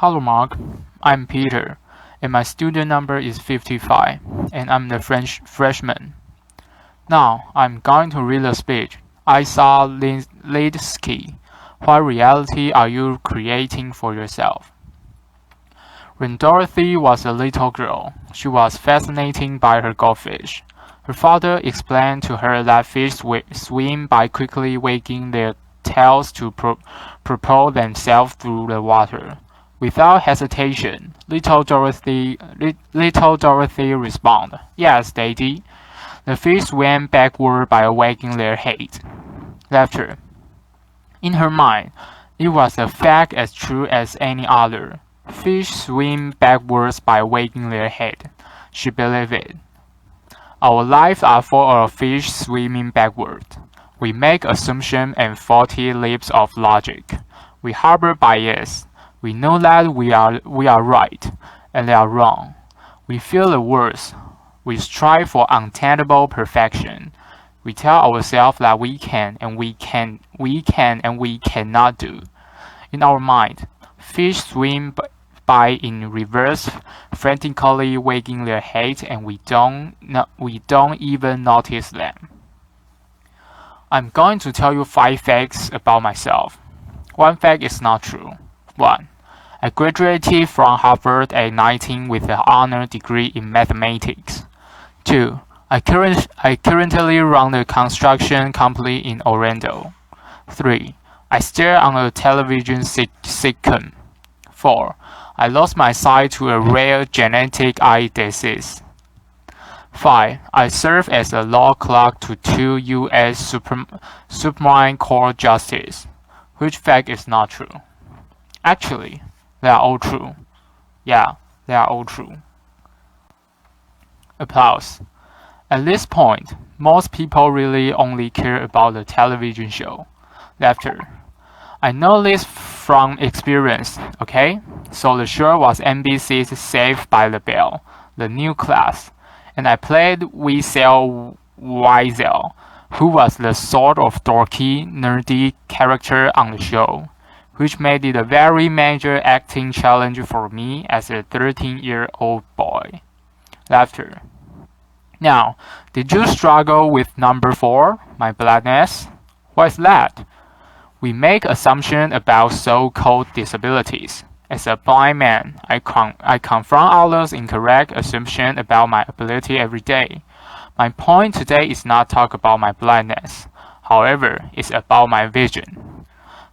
Hello Mark, I'm Peter, and my student number is 55, and I'm the freshman. Now, I'm going to read a speech. I saw Lidsky. What reality are you creating for yourself? When Dorothy was a little girl, she was fascinated by her goldfish. Her father explained to her that fish swim by quickly wagging their tails to propel themselves through the water. Without hesitation, little Dorothy responded, "Yes, Daddy." The fish swam backward by wagging their head. Laughter. In her mind, it was a fact as true as any other. Fish swim backwards by wagging their head. She believed it. Our lives are full of fish swimming backward. We make assumptions and faulty leaps of logic. We harbor bias. We know that we are right, and they are wrong. We feel the worst. We strive for untenable perfection. We tell ourselves that we can and we cannot do. In our mind, fish swim by in reverse, frantically wagging their heads, and we don't even notice them. I'm going to tell you 5 facts about myself. One fact is not true. 1. I graduated from Harvard at 19 with an honor degree in mathematics. 2. I currently run a construction company in Orlando. 3. I stare on a television sitcom. 4. I lost my sight to a rare genetic eye disease. 5. I serve as a law clerk to 2 U.S. Supreme Court justices. Which fact is not true? Actually, they are all true. Yeah, they are all true. Applause. At this point, most people really only care about the television show. Laughter. I know this from experience, okay? So the show was NBC's Saved by the Bell, the new class, and I played Weasel Wiesel, who was the sort of dorky, nerdy character on the show, which made it a very major acting challenge for me as a 13-year-old boy. Laughter. Now, did you struggle with number 4, my blindness? What is that? We make assumptions about so-called disabilities. As a blind man, I confront others' incorrect assumptions about my ability every day. My point today is not talk about my blindness. However, it's about my vision.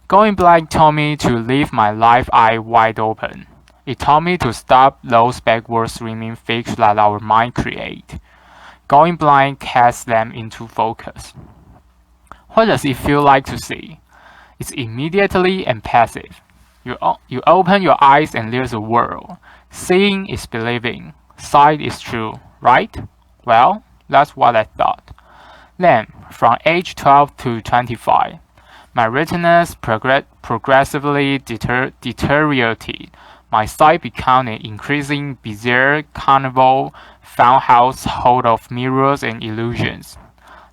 Going blind taught me to live my life eye wide open. It taught me to stop those backward swimming fish that our mind create. Going blind casts them into focus. What does it feel like to see? It's immediately and passive. You open your eyes and there's a world. Seeing is believing. Sight is true, right? Well, that's what I thought. Then, from age 12 to 25, my retinas progressively deteriorated. My sight became an increasing bizarre carnival found household of mirrors and illusions.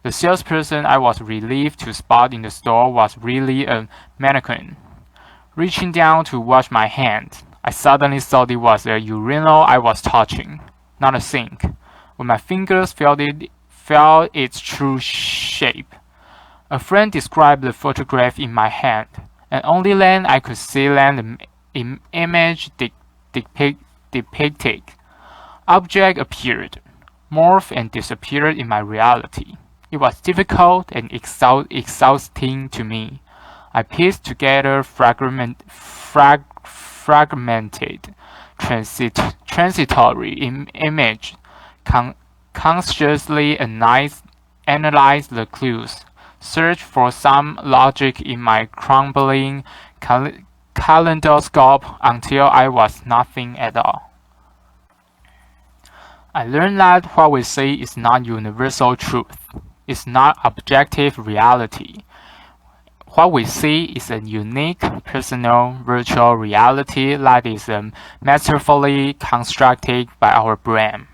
The salesperson I was relieved to spot in the store was really a mannequin. Reaching down to wash my hands, I suddenly thought it was a urinal I was touching, not a sink. When my fingers felt its true shape. A friend described the photograph in my hand, and only then I could see the image depicted. Object appeared, morphed and disappeared in my reality. It was difficult and exhausting to me. I pieced together fragmented, transitory image, consciously analyzed the clues, searched for some logic in my crumbling kaleidoscope until I was nothing at all. I learned that what we see is not universal truth. It's not objective reality. What we see is a unique, personal, virtual reality that is masterfully constructed by our brain.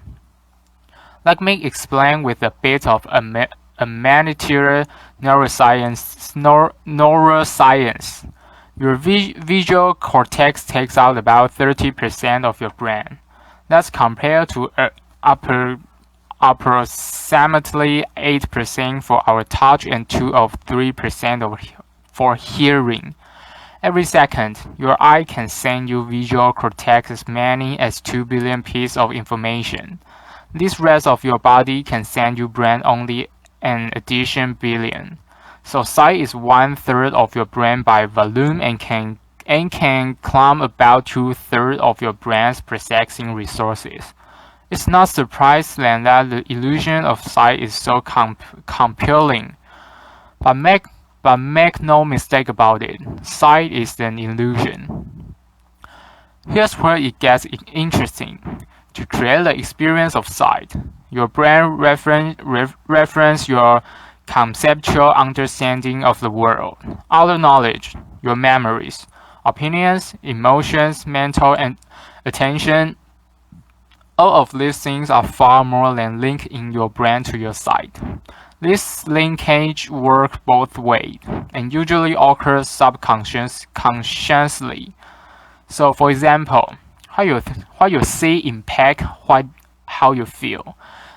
Let me explain with a bit of amateur neuroscience. Your visual cortex takes out about 30% of your brain. That's compared to approximately 8% for our touch and 2 or 3% for hearing. Every second, your eye can send you visual cortex as many as 2 billion pieces of information. This rest of your body can send you brain only an additional billion. So sight is 1/3 of your brain by volume and can climb about 2/3 of your brain's processing resources. It's not surprising that the illusion of sight is so compelling. But make no mistake about it, sight is an illusion. Here's where it gets interesting. To create the experience of sight, your brain reference your conceptual understanding of the world, other knowledge, your memories, opinions, emotions, mental and attention. All of these things are far more than linked in your brain to your sight. This linkage works both ways and usually occurs subconsciously. So, for example, what you see impacts how you feel,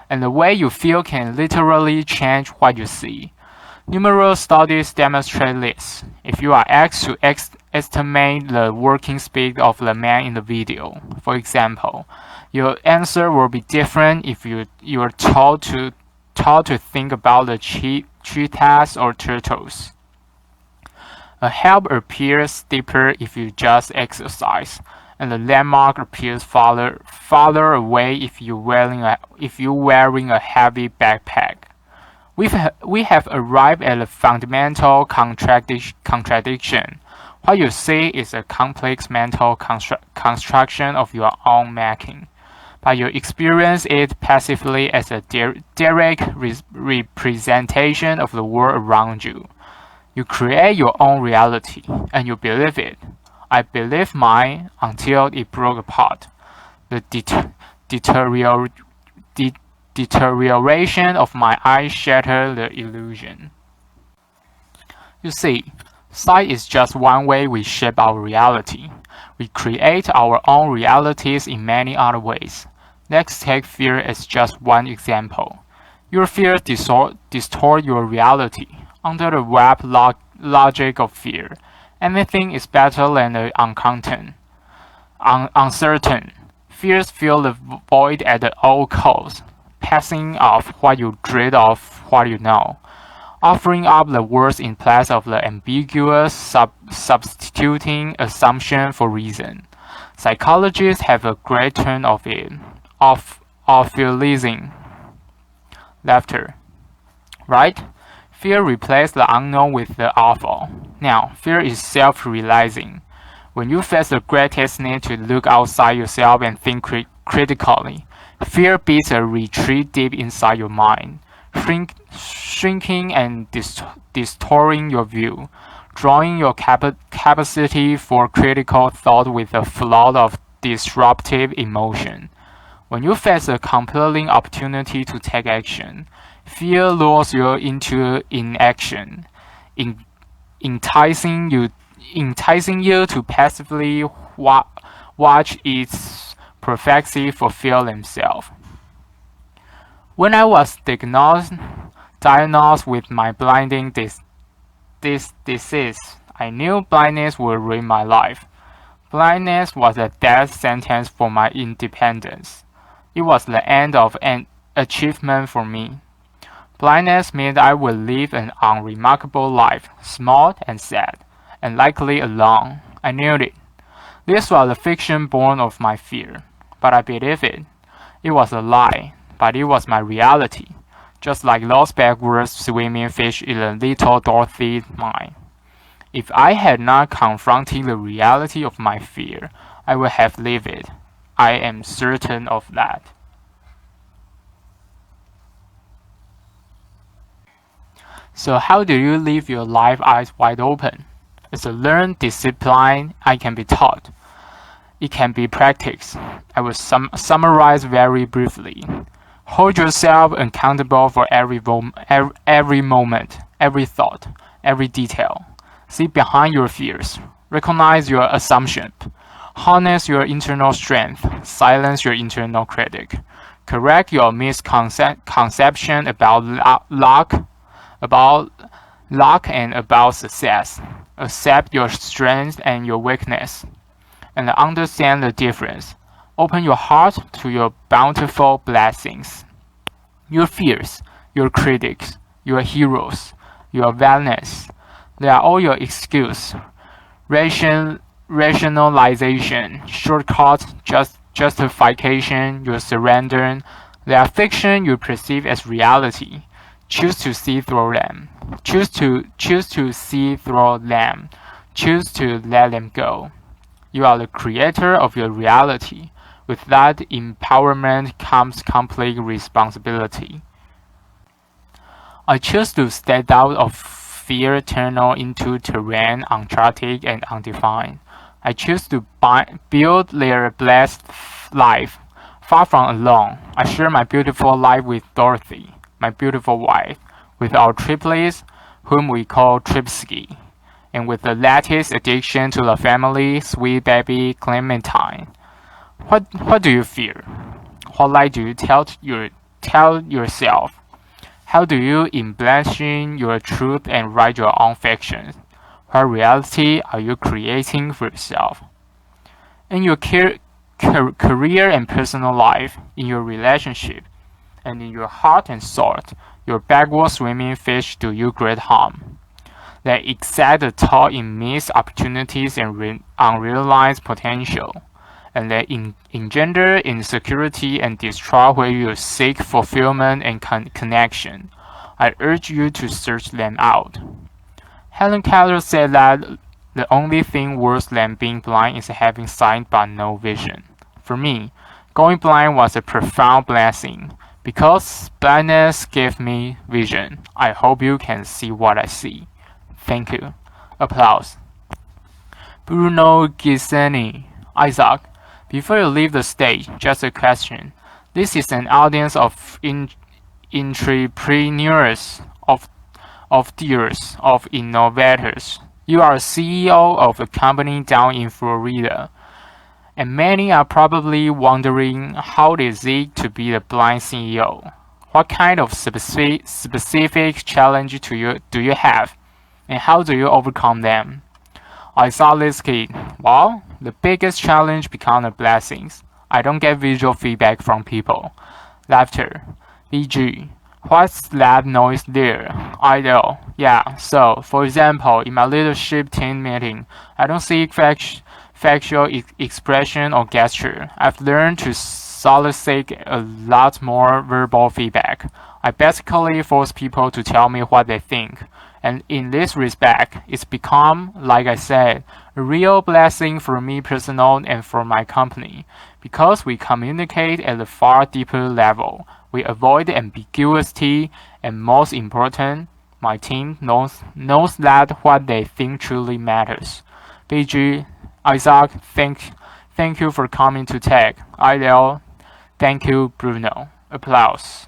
and the way you feel can literally change what you see. Numerous studies demonstrate this. If you are asked to estimate the working speed of the man in the video, for example, your answer will be different if you are told to think about the cheetahs or turtles. A help appears steeper if you just exercise, and the landmark appears farther away if you're wearing a heavy backpack. We have arrived at a fundamental contradiction. What you see is a complex mental construction of your own making, but you experience it passively as a direct representation of the world around you. You create your own reality, and you believe it. I believed mine until it broke apart. The deterioration of my eyes shattered the illusion. You see, sight is just one way we shape our reality. We create our own realities in many other ways. Let's take fear as just one example. Your fear distort your reality. Under the web logic of fear, anything is better than the uncertain. Fears fill the void at all costs, passing off what you dread of what you know, offering up the worst in place of the ambiguous, substituting assumption for reason. Psychologists have a great turn of it, of releasing laughter, right? Fear replaces the unknown with the awful. Now, fear is self-realizing. When you face the greatest need to look outside yourself and think critically, fear beats a retreat deep inside your mind, shrinking and distorting your view, drawing your capacity for critical thought with a flood of disruptive emotion. When you face a compelling opportunity to take action, fear lures you into inaction, enticing you to passively watch its prophecy fulfill themselves. When I was diagnosed with my blinding disease, I knew blindness would ruin my life. Blindness was a death sentence for my independence. It was the end of an achievement for me. Blindness meant I would live an unremarkable life, small and sad, and likely alone. I knew it. This was a fiction born of my fear, but I believed it. It was a lie, but it was my reality, just like those backwards swimming fish in the little Dorothy's mind. If I had not confronted the reality of my fear, I would have lived it. I am certain of that. So how do you live your life eyes wide open? It's a learned discipline I can be taught. It can be practiced. I will summarize very briefly. Hold yourself accountable for every moment, every thought, every detail. See behind your fears. Recognize your assumption. Harness your internal strength. Silence your internal critic. Correct your misconception about luck and about success. Accept your strength and your weakness, and understand the difference. Open your heart to your bountiful blessings. Your fears, your critics, your heroes, your villains, they are all your excuse. Rationalization, shortcut, justification, your surrender. They are fiction you perceive as reality. Choose to see through them. Choose to see through them. Choose to let them go. You are the creator of your reality. With that empowerment comes complete responsibility. I choose to step out of fear tunnel into terrain uncharted and undefined. I choose to build their blessed life, far from alone. I share my beautiful life with Dorothy, my beautiful wife, with our triplets, whom we call Lidsky, and with the latest addition to the family, sweet baby Clementine. What do you fear? What lie do you tell yourself? How do you embellish your truth and write your own fiction? What reality are you creating for yourself? In your career and personal life, in your relationship, and in your heart and soul, your backward swimming fish do you great harm. They excite the tall in missed opportunities and unrealized potential, and they engender insecurity and destroy where you seek fulfillment and connection. I urge you to search them out. Helen Keller said that the only thing worse than being blind is having sight but no vision. For me, going blind was a profound blessing, because blindness gave me vision. I hope you can see what I see. Thank you. Applause. Bruno Giseni. Isaac, before you leave the stage, just a question. This is an audience of entrepreneurs, of dealers, of innovators. You are a CEO of a company down in Florida, and many are probably wondering how is it to be the blind CEO? What kind of specific challenge do you have, and how do you overcome them? I saw Lidsky. Well, the biggest challenge become the blessings. I don't get visual feedback from people. Laughter. BG. What's that noise there? Idle. Yeah, so, for example, in my leadership team meeting, I don't see factual expression or gesture. I've learned to solicit a lot more verbal feedback. I basically force people to tell me what they think. And in this respect, it's become, like I said, a real blessing for me personally and for my company, because we communicate at a far deeper level. We avoid ambiguity, and most important, my team knows that what they think truly matters. BG, Isaac, thank you for coming to Tech. Idel, thank you, Bruno. Applause.